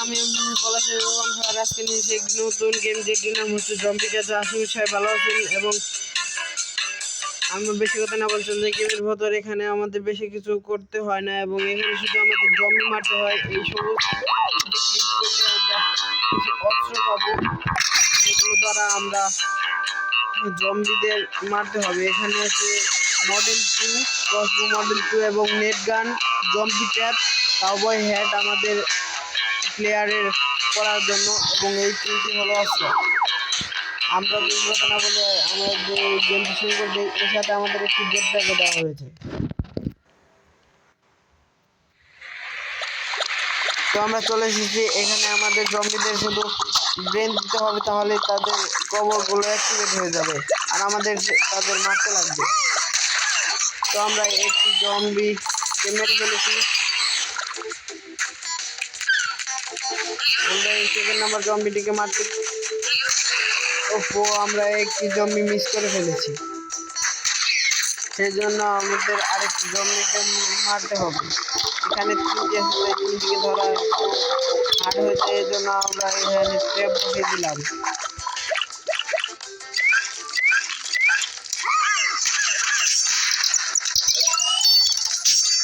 আমি আজকে নিয়েছি একটি নতুন গেম, যেটির নাম হচ্ছে জম্বি ক্যাচার। আশা করি সবাই ভালো আছেন এবং আমি বেশি কথা না বলছেন যে গেমের ভেতর এখানে আমাদের বেশি কিছু করতে হয় না এবং এখানে শুধু আমাদের জম্বি মারতে হয়। এই সমস্ত আমরা কিছু অস্ত্র পাবো, যেগুলো দ্বারা আমরা জম্বিদের মারতে হবে। এখানে আছে মডেল 2, ক্রসবো মডেল 2 এবং নেট গান, জম্বি ট্র্যাপ, কাউবয় হ্যাট আমাদের প্লেয়ারের করার জন্য, এবং এই তিনটি হলো অস্ত্র। আমরা কথা না বলে আমরা যে গেমটি শুরু করবো, এর সাথে আমাদের একটি জেট প্যাকও দেওয়া হয়েছে। তো আমরা চলে এসেছি এখানে। আমাদের জম্বিদের শুধু ব্রেন দিতে হবে, তাহলে তাদের কবরগুলো অ্যাক্টিভেট হয়ে যাবে আর আমাদের তাদের মারতে লাগবে। তো আমরা একটি জম্বিকে মেরে ফেলেছি। আমরা এই সেকেন্ড নাম্বার জম্বিটিকে মারতে আমরা একটি জম্বি মিস করে ফেলেছি। সেই জন্য আমাদের আরেকটি জম্বিকে মারতে হবে। এখানে তিনটি আছে, তিনটিকে ধরা হার্ড হয়েছে, এই জন্য আমরা এখানে ট্র্যাপ বসিয়ে দিলাম।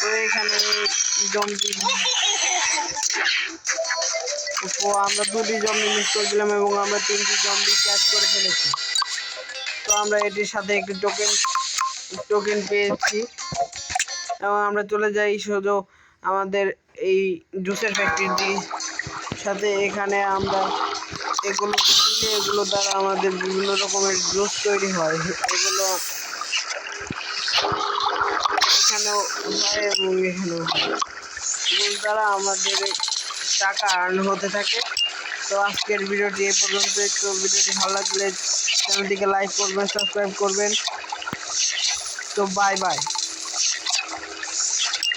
তো এখানে জম্বি আমরা দুটি জম্বি মিস করে দিলাম এবং আমরা তিনটি জম্বি ক্যাচ করে ফেলেছি। তো আমরা এটির সাথে একটি টোকেন পেয়েছি এবং আমরা চলে যাই শুধু আমাদের এই জুসের ফ্যাক্টরিটির সাথে। এখানে আমরা এগুলো দ্বারা আমাদের বিভিন্ন রকমের জুস তৈরি হয়। এগুলো এখানেও হয় এবং এখানেও হয়। এগুলো দ্বারা আমাদের টাকা আর্ন হতে থাকে। তো আজকের ভিডিওটি এই পর্যন্ত। একটু ভিডিওটি ভালো লাগলে চ্যানেলটিকে লাইক করবেন, সাবস্ক্রাইব করবেন। তো বাই বাই।